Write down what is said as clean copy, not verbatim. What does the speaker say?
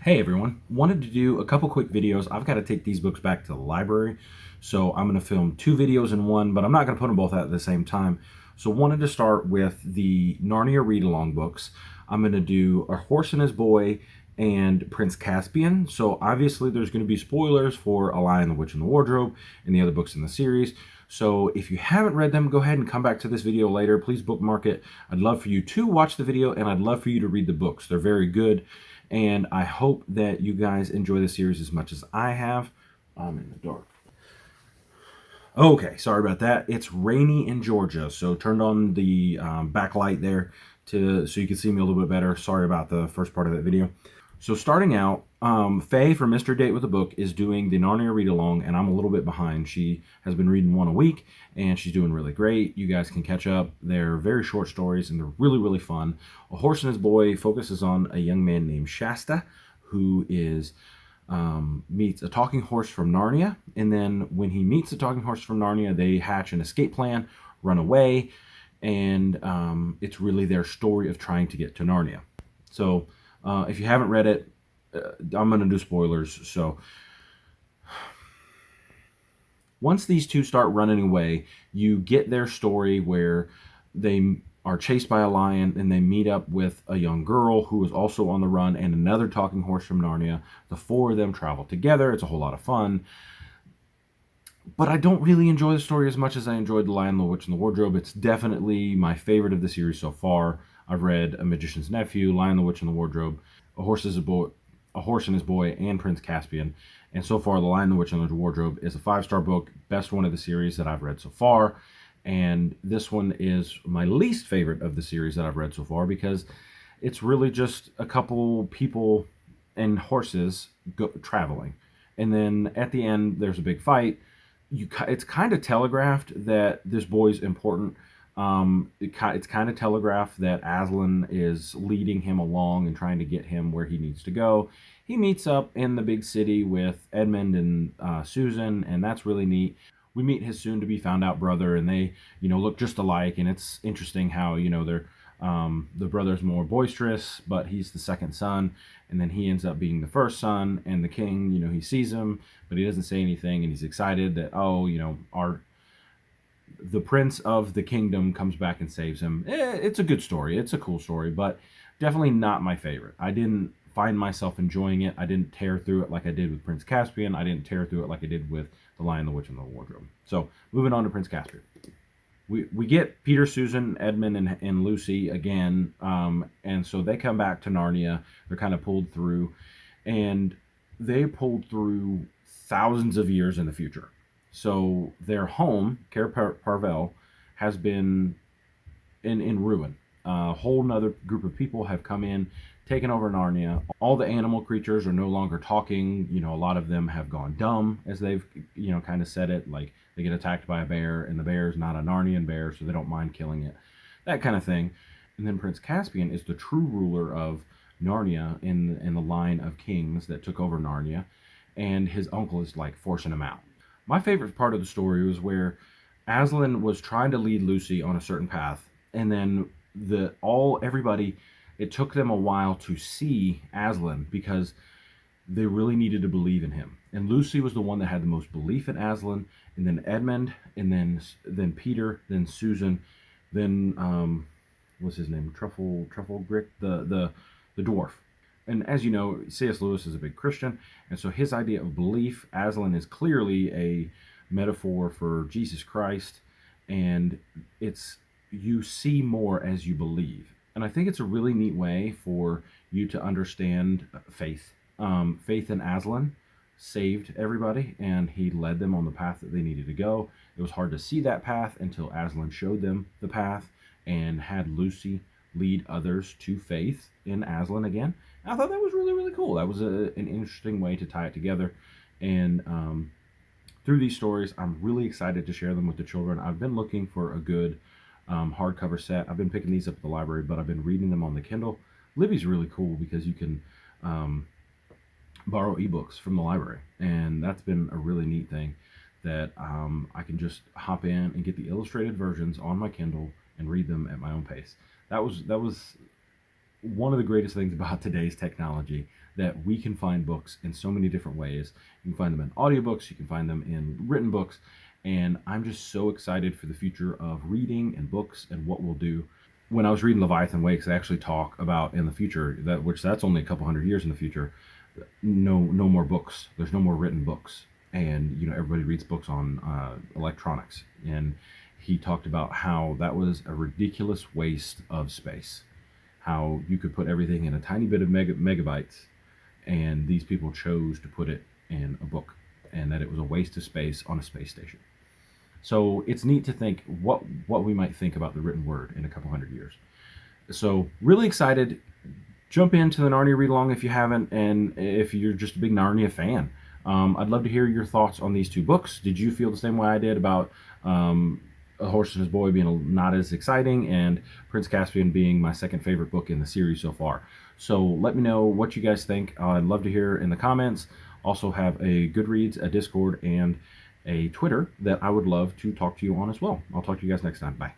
Hey everyone, wanted to do a couple quick videos. I've got to take these books back to the library, so I'm going to film two videos in one, but I'm not going to put them both out at the same time. So wanted to start with the Narnia Readalong books. I'm going to do A Horse and His Boy and Prince Caspian. So obviously there's going to be spoilers for A Lion, the Witch, and the Wardrobe and the other books in the series. So if you haven't read them, go ahead and come back to this video later. Please bookmark it. I'd love for you to watch the video, and I'd love for you to read the books. They're very good, and I hope that you guys enjoy the series as much as I have. I'm in the dark. Okay, sorry about that. It's rainy in Georgia, so turned on the backlight there so you can see me a little bit better. Sorry about the first part of that video. So starting out, Faye from Mr. Date with a Book is doing the Narnia Read-Along, and I'm a little bit behind. She has been reading one a week, and she's doing really great. You guys can catch up. They're very short stories, and they're really, really fun. A Horse and His Boy focuses on a young man named Shasta, who meets a talking horse from Narnia, and then when he meets the talking horse from Narnia, they hatch an escape plan, run away, and it's really their story of trying to get to Narnia. So if you haven't read it, I'm going to do spoilers. So once these two start running away, you get their story where they are chased by a lion and they meet up with a young girl who is also on the run and another talking horse from Narnia. The four of them travel together. It's a whole lot of fun. But I don't really enjoy the story as much as I enjoyed The Lion, the Witch, and the Wardrobe. It's definitely my favorite of the series so far. I've read A Magician's Nephew, Lion, the Witch, and the Wardrobe, A Horse and His Boy, and Prince Caspian. And so far, The Lion, the Witch, and the Wardrobe is a 5-star book, best one of the series that I've read so far. And this one is my least favorite of the series that I've read so far because it's really just a couple people and horses traveling. And then at the end, there's a big fight. It's kind of telegraphed that this boy's important. It's kind of telegraphed that Aslan is leading him along and trying to get him where he needs to go. He meets up in the big city with Edmund and Susan, and that's really neat. We meet his soon-to-be-found-out brother, and they, look just alike. And it's interesting how, the brother's more boisterous, but he's the second son, and then he ends up being the first son. And the king, he sees him, but he doesn't say anything, and he's excited that the prince of the kingdom comes back and saves him. It's a good story. It's a cool story, but definitely not my favorite. I didn't find myself enjoying it. I didn't tear through it like I did with Prince Caspian. I didn't tear through it like I did with The Lion, the Witch, and the Wardrobe. So moving on to Prince Caspian. We get Peter, Susan, Edmund, and Lucy again, and so they come back to Narnia. They're kind of pulled through, and they pulled through thousands of years in the future. So their home, Cair Paravel, has been in ruin. A whole nother group of people have come in, taken over Narnia. All the animal creatures are no longer talking. A lot of them have gone dumb, as they've, kind of said it. Like, they get attacked by a bear, and the bear's not a Narnian bear, so they don't mind killing it. That kind of thing. And then Prince Caspian is the true ruler of Narnia in the line of kings that took over Narnia, and his uncle is, like, forcing him out. My favorite part of the story was where Aslan was trying to lead Lucy on a certain path, and then everybody, it took them a while to see Aslan because they really needed to believe in him. And Lucy was the one that had the most belief in Aslan, and then Edmund, and then Peter, then Susan, then what's his name? Trufflegrick, the dwarf. And as you know, C.S. Lewis is a big Christian, and so his idea of belief, Aslan is clearly a metaphor for Jesus Christ, and you see more as you believe. And I think it's a really neat way for you to understand faith. Faith in Aslan saved everybody, and he led them on the path that they needed to go. It was hard to see that path until Aslan showed them the path and had Lucy lead others to faith in Aslan again. And I thought that was really, really cool. That was an interesting way to tie it together. And through these stories, I'm really excited to share them with the children. I've been looking for a good hardcover set. I've been picking these up at the library, but I've been reading them on the Kindle. Libby's really cool because you can borrow ebooks from the library, and that's been a really neat thing that I can just hop in and get the illustrated versions on my Kindle and read them at my own pace. That was one of the greatest things about today's technology, that we can find books in so many different ways. You can find them in audiobooks, you can find them in written books, and I'm just so excited for the future of reading and books and what we'll do. When I was reading Leviathan Wakes, I actually talk about in the future, that which that's only a couple hundred years in the future, no more books. There's no more written books, and everybody reads books on electronics. And he talked about how that was a ridiculous waste of space. How you could put everything in a tiny bit of megabytes, and these people chose to put it in a book, and that it was a waste of space on a space station. So it's neat to think what we might think about the written word in a couple hundred years. So really excited. Jump into the Narnia read along if you haven't, and if you're just a big Narnia fan. I'd love to hear your thoughts on these two books. Did you feel the same way I did about A Horse and His Boy being not as exciting, and Prince Caspian being my second favorite book in the series so far? So let me know what you guys think. I'd love to hear in the comments. Also have a Goodreads, a Discord, and a Twitter that I would love to talk to you on as well. I'll talk to you guys next time. Bye.